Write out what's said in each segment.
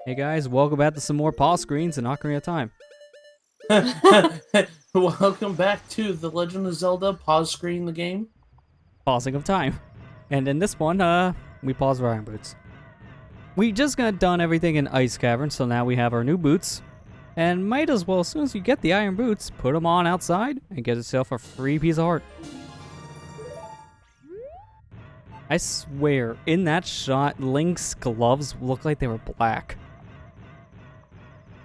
Hey guys, welcome back to some more pause screens in Ocarina of Time. Welcome back to The Legend of Zelda pause screen the game. Pausing of time. And in this one, we pause our iron boots. We just got done everything in Ice Cavern, so now we have our new boots. And might as well, as soon as you get the iron boots, put them on outside and get yourself a free piece of heart. I swear, in that shot, Link's gloves looked like they were black.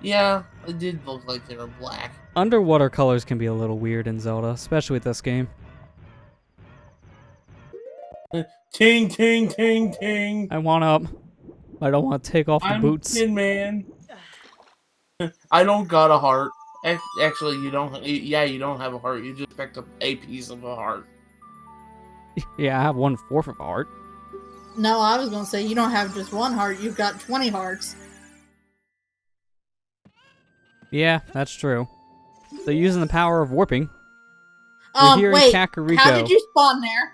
Yeah, it did look like they were black. Underwater colors can be a little weird in Zelda, especially with this game. Ting, ting, ting, ting. I want up. I don't want to take off the boots. Tin Man. I don't got a heart. Actually, you don't. Yeah, you don't have a heart. You just picked up a piece of a heart. Yeah, I have 1/4 of a heart. No, I was gonna say you don't have just one heart. You've got 20 hearts. Yeah, that's true. So using the power of warping, we're here Wait, in Kakariko. how did you spawn there?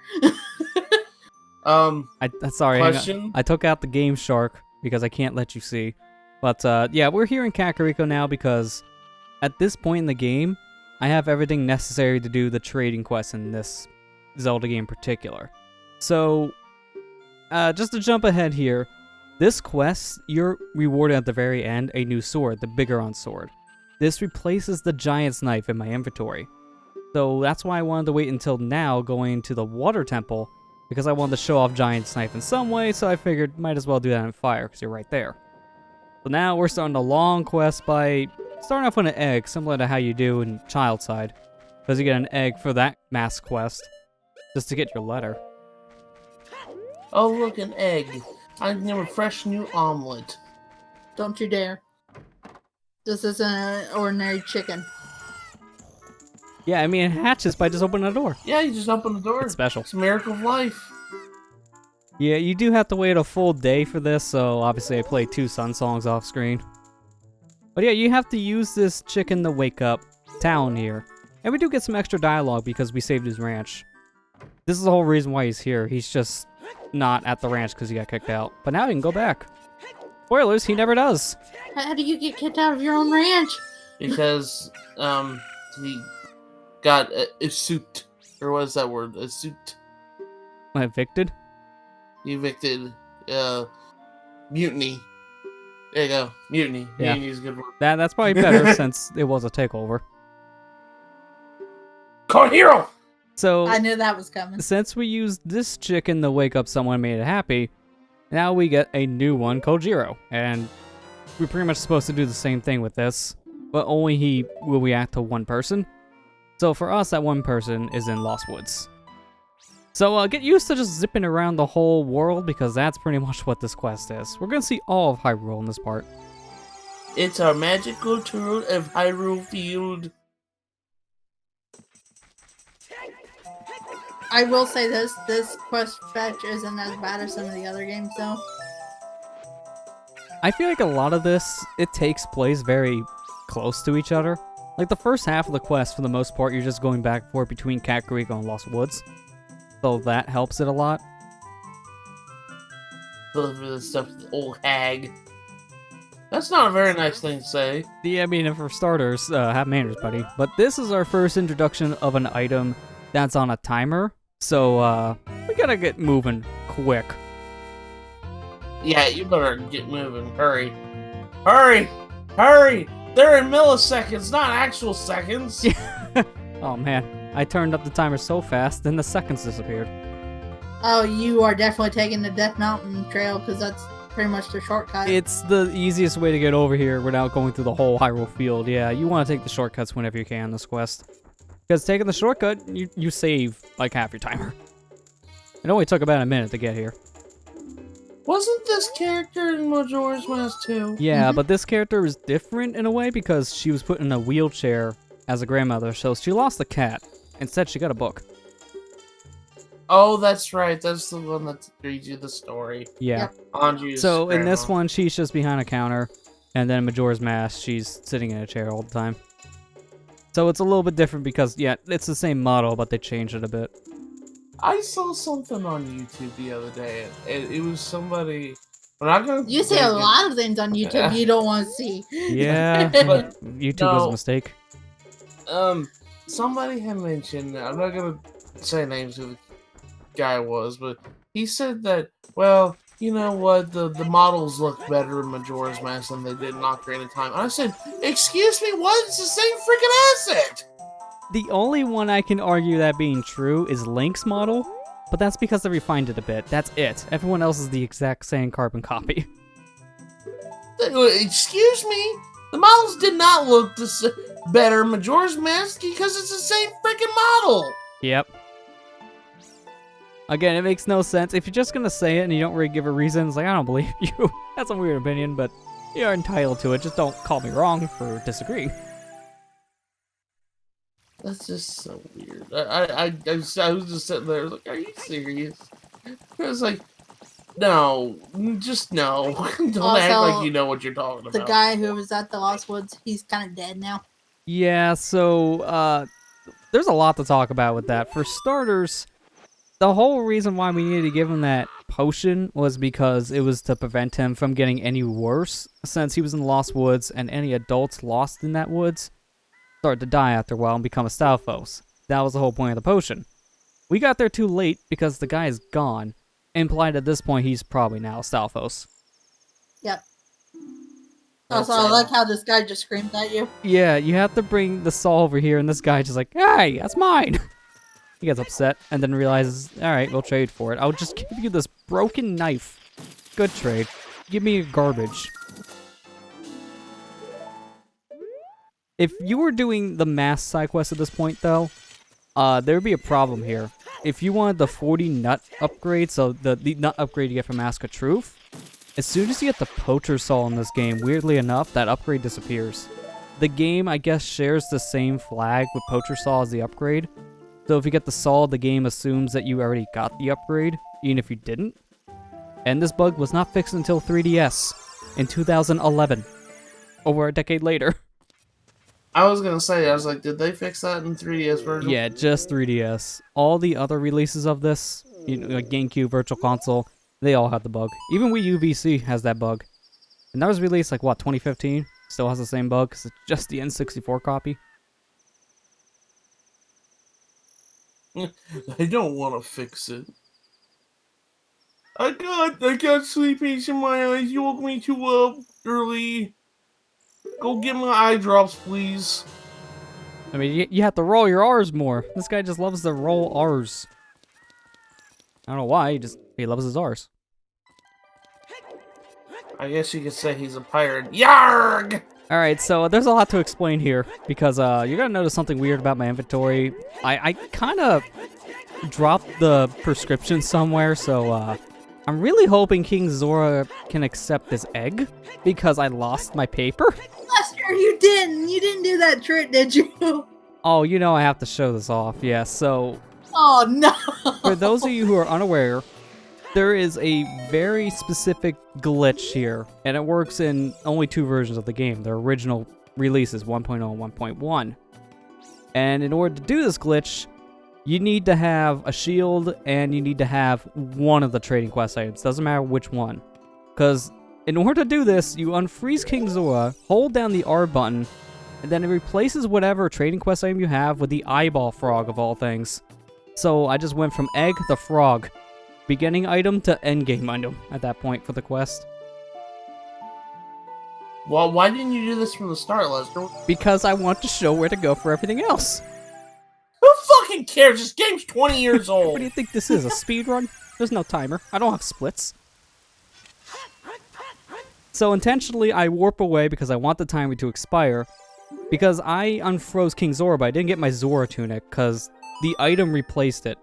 Sorry, question? I took out the Game Shark because I can't let you see. But yeah, we're here in Kakariko now because at this point in the game, I have everything necessary to do the trading quest in this Zelda game in particular. So, just to jump ahead here, this quest, you're rewarded at the very end a new sword, the Bigoron sword. This replaces the Giant's Knife in my inventory. So that's why I wanted to wait until now going to the Water Temple, because I wanted to show off Giant's Knife in some way, so I figured might as well do that in Fire, because you're right there. So now we're starting a long quest by starting off with an egg, similar to how you do in Child Side, because you get an egg for that mass quest, just to get your letter. Oh, look, an egg. I have a fresh new omelet. Don't you dare. This isn't an ordinary chicken. Yeah, I mean, it hatches by just opening the door. Yeah, you just open the door. It's special. It's a miracle of life. Yeah, you do have to wait a full day for this, so obviously I played 2 Sun songs off screen. But yeah, you have to use this chicken to wake up Town here. And we do get some extra dialogue because we saved his ranch. This is the whole reason why he's here. He's just not at the ranch because he got kicked out. But now he can go back. Spoilers, he never does. How do you get kicked out of your own ranch? Because, he got a suit. Or what is that word? A suit. Evicted? Evicted. Mutiny. There you go. Mutiny. Yeah. Mutiny is a good word. That's probably better since it was a takeover. Call hero! So, I knew that was coming. since we used this chicken to wake up someone and made it happy, now we get a new one called Jiro. And we're pretty much supposed to do the same thing with this, but only he will react to one person. So for us, that one person is in Lost Woods. So get used to just zipping around the whole world because that's pretty much what this quest is. We're going to see all of Hyrule in this part. It's our magical tour of Hyrule Field. I will say this quest fetch isn't as bad as some of the other games though. I feel like a lot of this, it takes place very close to each other. Like the first half of the quest, for the most part, you're just going back and forth between Kakariko and Lost Woods. So that helps it a lot. Deliver the stuff to the old hag. That's not a very nice thing to say. Yeah, I mean, for starters, have manners, buddy. But this is our first introduction of an item that's on a timer. So, we gotta get moving quick. Yeah, you better get moving. Hurry. Hurry! Hurry! They're in milliseconds, not actual seconds. Oh man, I turned up the timer so fast, then the seconds disappeared. Oh, you are definitely taking the Death Mountain trail because that's pretty much the shortcut. It's the easiest way to get over here without going through the whole Hyrule field. Yeah, you want to take the shortcuts whenever you can in this quest. Because taking the shortcut, you save like half your timer. It only took about a minute to get here. Wasn't this character in Majora's Mask 2? Yeah, but this character is different in a way because she was put in a wheelchair as a grandmother, so she lost the cat. Instead, she got a book. Oh, that's right. That's the one that reads you the story. Yeah. Anju's So in this grandma. one, she's just behind a counter, and then in Majora's Mask, she's sitting in a chair all the time. So it's a little bit different because, yeah, it's the same model, but they changed it a bit. I saw something on YouTube the other day. It was somebody We're not gonna. You see a lot of things on YouTube you don't want to see. Yeah, But, YouTube was a mistake. Somebody had mentioned. I'm not gonna say names who the guy was, but he said that. Well, you know what? The models look better in Majora's Mask than they did in Ocarina of Time. I said, excuse me, what? It's the same freaking asset. The only one I can argue that being true is Link's model, but that's because they refined it a bit. That's it. Everyone else is the exact same carbon copy. Excuse me? The models did not look better in Majora's Mask because it's the same freaking model. Yep. Again, it makes no sense. If you're just gonna say it and you don't really give a reason, it's like, I don't believe you. That's a weird opinion, but you're entitled to it. Just don't call me wrong for disagreeing. That's just so weird. I was just sitting there like, are you serious? I was like, no, just no. Don't Also, act like you know what you're talking about. The guy who was at the Lost Woods, he's kind of dead now. Yeah, so, there's a lot to talk about with that. For starters, the whole reason why we needed to give him that potion was because it was to prevent him from getting any worse, since he was in the Lost Woods, and any adults lost in that woods started to die after a while and become a Stalfos. That was the whole point of the potion. We got there too late because the guy is gone. Implied at this point he's probably now a Stalfos. Yep. Also, I like how this guy just screamed at you. Yeah, you have to bring the saw over here, and this guy just like, hey, that's mine! He gets upset, and then realizes, alright, we'll trade for it. I'll just give you this broken knife. Good trade. Give me your garbage. If you were doing the mass side quest at this point, though, there would be a problem here. If you wanted the 40 nut upgrade, so the nut upgrade you get from Mask of Truth, as soon as you get the Poacher Saw in this game, weirdly enough, that upgrade disappears. The game, I guess, shares the same flag with Poacher Saw as the upgrade. So if you get the Saw, the game assumes that you already got the upgrade, even if you didn't. And this bug was not fixed until 3DS in 2011, over a decade later. I was gonna say, I was like, did they fix that in 3DS version? Yeah, just 3DS. All the other releases of this, you know, like GameCube, Virtual Console, they all have the bug. Even Wii U VC has that bug. And that was released, like, what, 2015? Still has the same bug, because it's just the N64 copy. I don't want to fix it. I got sleepies in my eyes. You woke me too early. Go get my eye drops, please. I mean, you have to roll your R's more. This guy just loves to roll R's. I don't know why, he loves his R's. I guess you could say he's a pirate. Yarg! Alright, so there's a lot to explain here, because you're gonna notice something weird about my inventory. I kind of dropped the prescription somewhere, so I'm really hoping King Zora can accept this egg, because I lost my paper. Lester, you didn't! You didn't do that trick, did you? Oh, you know I have to show this off, yeah, so... Oh, no! For those of you who are unaware, there is a very specific glitch here, and it works in only 2 versions of the game. The original releases, 1.0 and 1.1. And in order to do this glitch, you need to have a shield, and you need to have one of the trading quest items. Doesn't matter which one. Because in order to do this, you unfreeze King Zora, hold down the R button, and then it replaces whatever trading quest item you have with the eyeball frog of all things. So I just went from egg to frog. Beginning item to endgame item at that point for the quest. Well, why didn't you do this from the start, Lester? Because I want to show where to go for everything else. Who fucking cares? This game's 20 years old. What do you think this is, a speed run? There's no timer. I don't have splits. So intentionally, I warp away because I want the timer to expire. Because I unfroze King Zora, but I didn't get my Zora tunic because the item replaced it.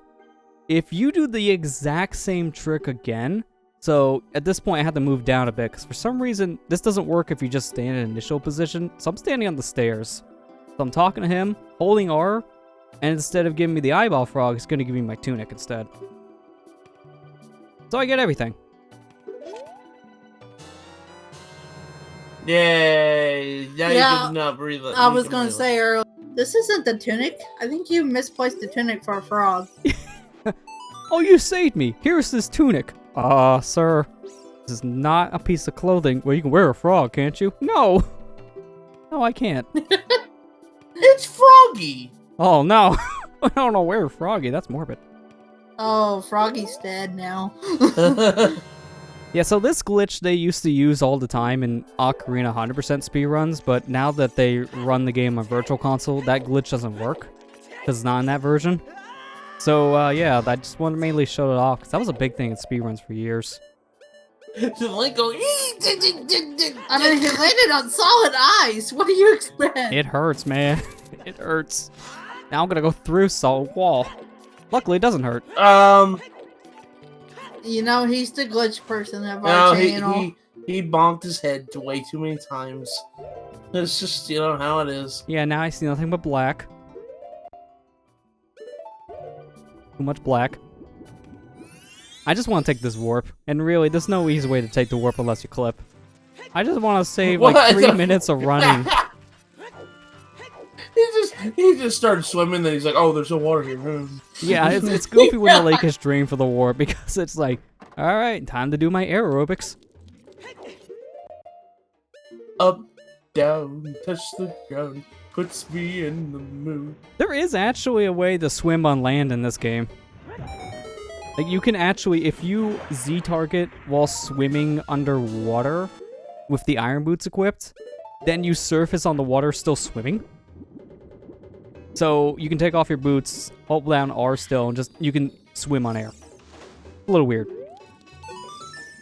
If you do the exact same trick again, so at this point I had to move down a bit, because for some reason this doesn't work if you just stand in initial position, so I'm standing on the stairs. So I'm talking to him, holding R, and instead of giving me the eyeball frog, it's going to give me my tunic instead. So I get everything. Yay! Now Yeah, you can not breathe. I was gonna say earlier, this isn't the tunic. I think you misplaced the tunic for a frog. Oh, you saved me. Here's this tunic. Ah, sir. This is not a piece of clothing. Well, you can wear a frog, can't you? No! No, I can't. It's Froggy! Oh, no. I don't know where Froggy. That's morbid. Oh, Froggy's dead now. Yeah, so this glitch they used to use all the time in Ocarina 100% speedruns, but now that they run the game on Virtual Console, that glitch doesn't work, because it's not in that version. So, yeah, I just wanted to mainly show it off, because that was a big thing in speedruns for years. The Link going, I mean, he landed on solid ice. What do you expect? It hurts, man. It hurts. Now I'm gonna go through solid wall. Luckily, it doesn't hurt. You know, he's the glitch person of no, our channel. he bonked his head way too many times. It's just, you know, how it is. Yeah, now I see nothing but black. Too much black. I just want to take this warp, and really, there's no easy way to take the warp unless you clip. I just want to save like 3 minutes of running. He just started swimming, then he's like, oh, there's no water here. Yeah, it's goofy when the lake is drained for the warp, because it's like, alright, time to do my aerobics. Up, down, touch the ground, puts me in the mood. There is actually a way to swim on land in this game. Like, you can actually, if you Z-target while swimming underwater with the iron boots equipped, then you surface on the water still swimming. So, you can take off your boots, hold down R still, and just, you can swim on air. A little weird.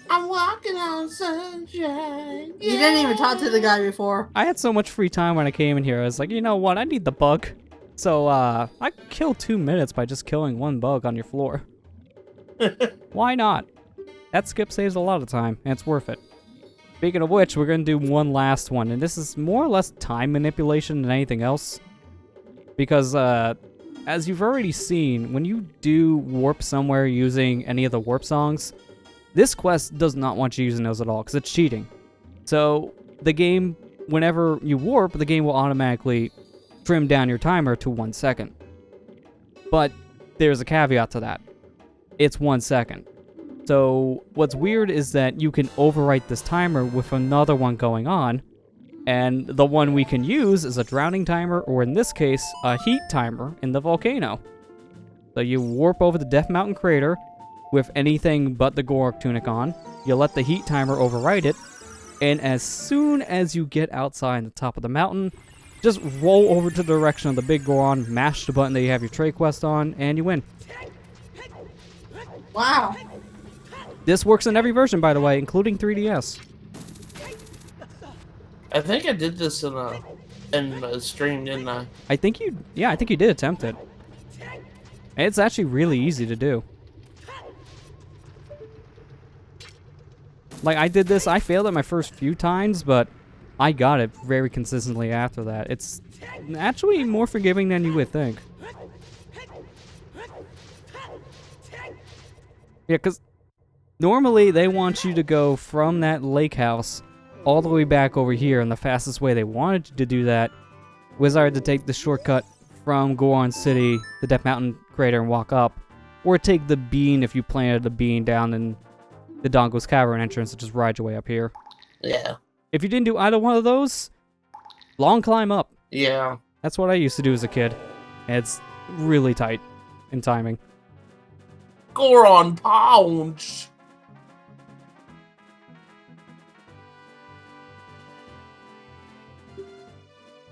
I'm walking on sunshine. You didn't even talk to the guy before. I had so much free time when I came in here, I was like, you know what, I need the bug. So, I killed 2 minutes by just killing one bug on your floor. Why not? That skip saves a lot of time, and it's worth it. Speaking of which, we're going to do one last one, and this is more or less time manipulation than anything else. Because, as you've already seen, when you do warp somewhere using any of the warp songs, this quest does not want you using those at all, because it's cheating. So, the game, whenever you warp, the game will automatically trim down your timer to 1 second. But, there's a caveat to that. It's 1 second. So, what's weird is that you can overwrite this timer with another one going on, and the one we can use is a drowning timer, or in this case, a heat timer in the volcano. So you warp over the Death Mountain crater with anything but the Gorok tunic on, you let the heat timer overwrite it, and as soon as you get outside the top of the mountain, just roll over to the direction of the big Goron, mash the button that you have your trade quest on, and you win. Wow. This works in every version, by the way, including 3DS. I think I did this in a stream, didn't I? I think you did attempt it. It's actually really easy to do. Like, I did this, I failed it my first few times, but I got it very consistently after that. It's actually more forgiving than you would think. Yeah, because normally they want you to go from that lake house all the way back over here, and the fastest way they wanted you to do that was either to take the shortcut from Goron City, the Death Mountain crater, and walk up, or take the bean if you planted the bean down in the Dongo's Cavern entrance and just ride your way up here. Yeah. If you didn't do either one of those, long climb up. Yeah. That's what I used to do as a kid. And it's really tight in timing. Goron Pounds!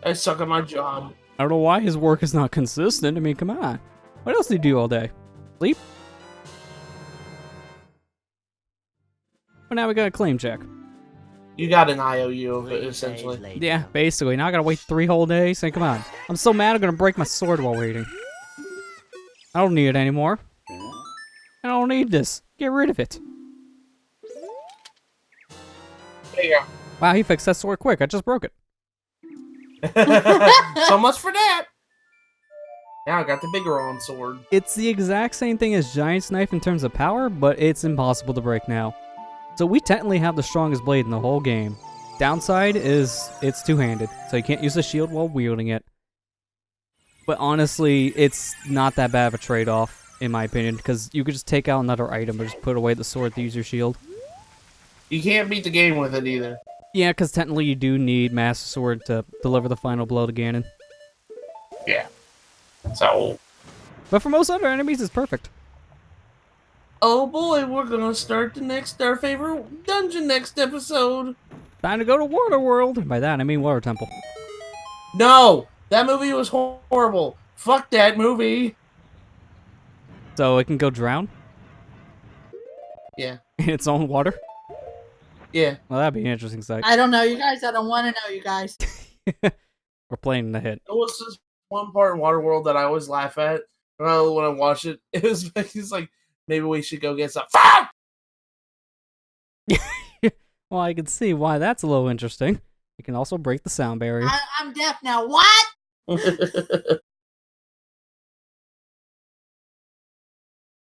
I suck at my job. I don't know why his work is not consistent. I mean, come on. What else do you do all day? Sleep? Well, now we got a claim check. You got an IOU of it, essentially. Yeah, basically. Now I gotta wait 3 whole days. Say, come on. I'm so mad I'm gonna break my sword while waiting. I don't need it anymore. I don't need this. Get rid of it. There you Wow, he fixed that sword quick. I just broke it. go. So much for that. Now I got the bigger on sword. It's the exact same thing as Giant's Knife in terms of power, but it's impossible to break now. So we technically have the strongest blade in the whole game. Downside is it's two-handed, so you can't use a shield while wielding it. But honestly, it's not that bad of a trade-off, in my opinion, because you could just take out another item or just put away the sword to use your shield. You can't beat the game with it either. Yeah, because technically you do need Master Sword to deliver the final blow to Ganon. Yeah. So, But for most other enemies, it's perfect. oh boy, we're gonna start our favorite dungeon next episode. Time to go to Water World. By that, I mean Water Temple. No! That movie was horrible. Fuck that movie. So it can go drown Yeah. in its own water. Yeah. Well, that'd be an interesting sight. I don't know, you guys. I don't want to know, you guys. We're playing the hit. There was this one part in Waterworld that I always laugh at when I watch it. It's like, maybe we should go get some. Fuck! Well, I can see why that's a little interesting. You can also break the sound barrier. I'm deaf now. What?